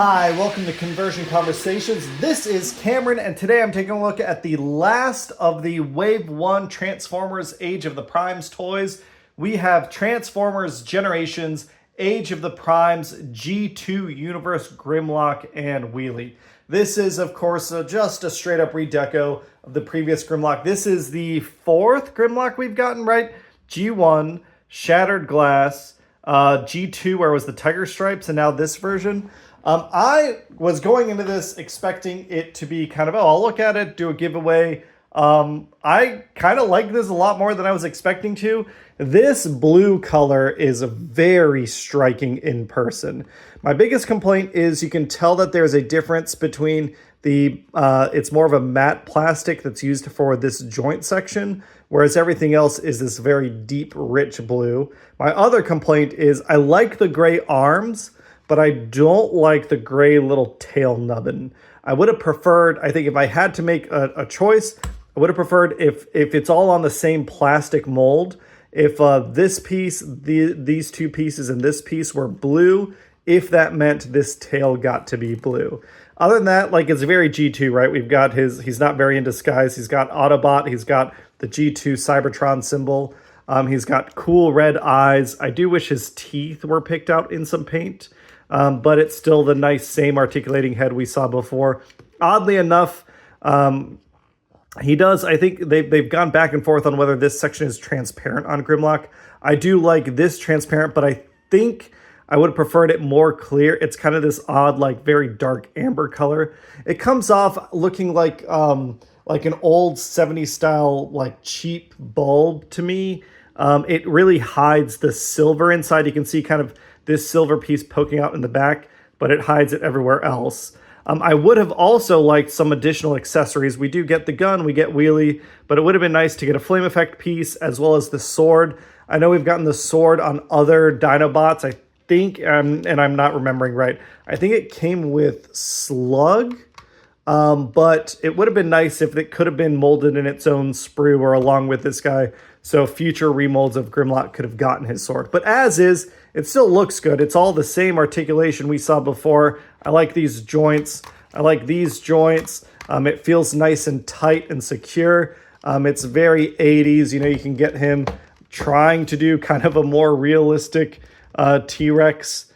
Hi, welcome to Conversion Conversations. This is Cameron, and today I'm taking a look at the last of the Wave 1 Transformers Age of the Primes toys. We have Transformers Generations Age of the Primes G2 Universe Grimlock and Wheelie. This is, of course, just a straight-up redeco of the previous Grimlock. This is the fourth Grimlock we've gotten, right? G1, Shattered Glass, G2, where was the Tiger Stripes, and now this version. I was going into this expecting it to be kind of, oh, I'll look at it, do a giveaway. I kind of like this a lot more than I was expecting to. This blue color is very striking in person. My biggest complaint is you can tell that there's a difference between the, it's more of a matte plastic that's used for this joint section, whereas everything else is this very deep, rich blue. My other complaint is I like the gray arms, but I don't like the gray little tail nubbin. I would have preferred, I think if I had to make a choice, I would have preferred if it's all on the same plastic mold, if this piece, these two pieces and this piece were blue, if that meant this tail got to be blue. Other than that, like, it's very G2, right? We've got he's not very in disguise. He's got Autobot, he's got the G2 Cybertron symbol. He's got cool red eyes. I do wish his teeth were picked out in some paint. But it's still the nice same articulating head we saw before. Oddly enough, he does, I think they've gone back and forth on whether this section is transparent on Grimlock. I do like this transparent, but I think I would have preferred it more clear. It's kind of this odd, like, very dark amber color. It comes off looking like an old 70s style, like, cheap bulb to me. It really hides the silver inside. You can see kind of this silver piece poking out in the back, but it hides it everywhere else. I would have also liked some additional accessories. We do get the gun, we get Wheelie, but it would have been nice to get a flame effect piece as well as the sword. I know we've gotten the sword on other Dinobots, I think, and I'm not remembering right. I think it came with Slug, but it would have been nice if it could have been molded in its own sprue or along with this guy, so future remolds of Grimlock could have gotten his sword. But as is, it still looks good. It's all the same articulation we saw before. I like these joints. I like these joints. It feels nice and tight and secure. It's very 80s. You know, you can get him trying to do kind of a more realistic T-Rex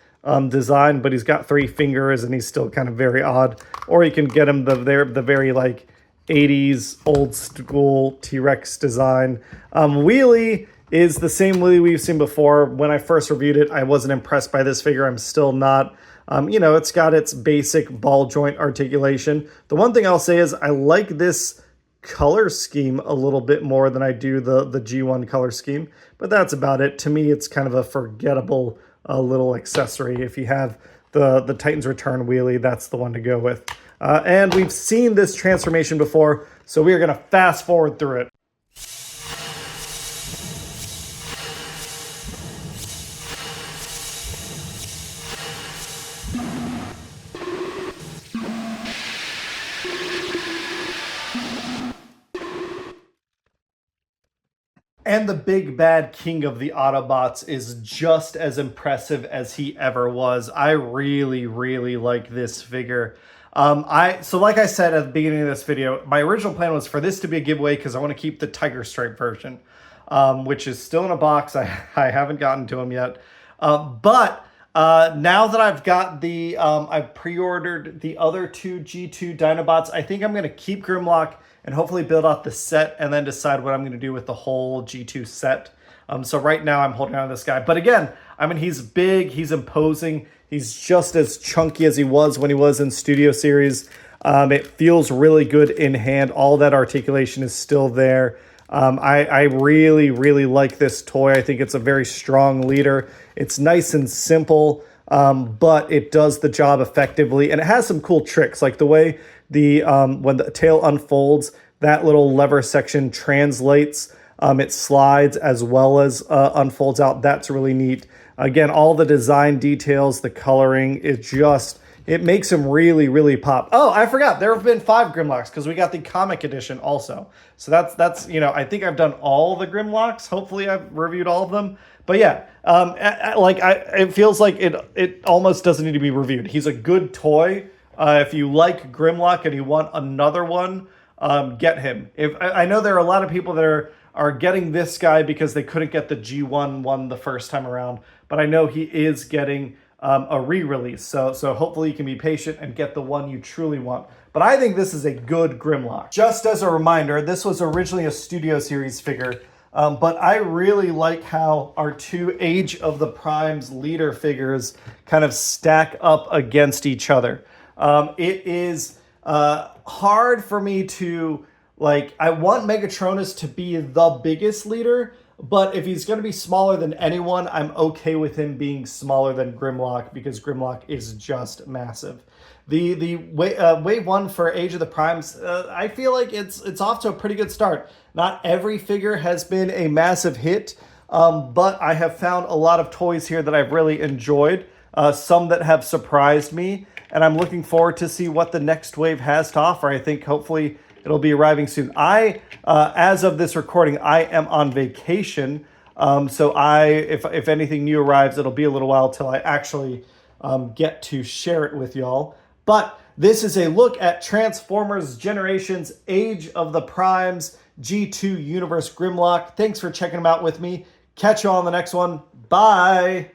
design, but he's got 3 fingers and he's still kind of very odd. Or you can get him the very like 80s old school T-Rex design. Wheelie is the same Wheelie we've seen before. When I first reviewed it, I wasn't impressed by this figure. I'm still not. You know, it's got its basic ball joint articulation. The one thing I'll say is I like this color scheme a little bit more than I do the G1 color scheme, but that's about it. To me, it's kind of a forgettable little accessory. If you have the Titans Return Wheelie, that's the one to go with. And we've seen this transformation before, so we are going to fast forward through it. And the big bad king of the Autobots is just as impressive as he ever was. I really, really like this figure. So like I said at the beginning of this video, my original plan was for this to be a giveaway because I want to keep the Tiger Stripe version, which is still in a box. I haven't gotten to him yet. But now that I've got the, I've pre-ordered the other 2 G2 Dinobots, I think I'm going to keep Grimlock and hopefully build out the set and then decide what I'm going to do with the whole G2 set. So right now I'm holding on to this guy. But again, I mean, he's big, he's imposing, he's just as chunky as he was when he was in Studio Series. It feels really good in hand. All that articulation is still there. I really, really like this toy. I think it's a very strong leader. It's nice and simple, but it does the job effectively. And it has some cool tricks, like the way when the tail unfolds, that little lever section translates. It slides as well as unfolds out. That's really neat. Again, all the design details, the coloring, it just, it makes him really, really pop. Oh, I forgot. There have been 5 Grimlocks because we got the comic edition also. So that's you know, I think I've done all the Grimlocks. Hopefully I've reviewed all of them. But yeah, it feels like it almost doesn't need to be reviewed. He's a good toy. If you like Grimlock and you want another one, get him. If I know there are a lot of people that are getting this guy because they couldn't get the G1 one the first time around, but I know he is getting a re-release. So hopefully you can be patient and get the one you truly want. But I think this is a good Grimlock. Just as a reminder, this was originally a Studio Series figure, but I really like how our 2 Age of the Primes leader figures kind of stack up against each other. It is hard for me to, like, I want Megatronus to be the biggest leader, but if he's going to be smaller than anyone, I'm okay with him being smaller than Grimlock because Grimlock is just massive. The wave 1 for Age of the Primes, I feel like it's off to a pretty good start. Not every figure has been a massive hit, but I have found a lot of toys here that I've really enjoyed, some that have surprised me, and I'm looking forward to see what the next wave has to offer. I think hopefully it'll be arriving soon. As of this recording, I am on vacation, so if anything new arrives, it'll be a little while till I actually get to share it with y'all. But this is a look at Transformers Generations Age of the Primes G2 Universe Grimlock. Thanks for checking them out with me. Catch you all on the next one. Bye!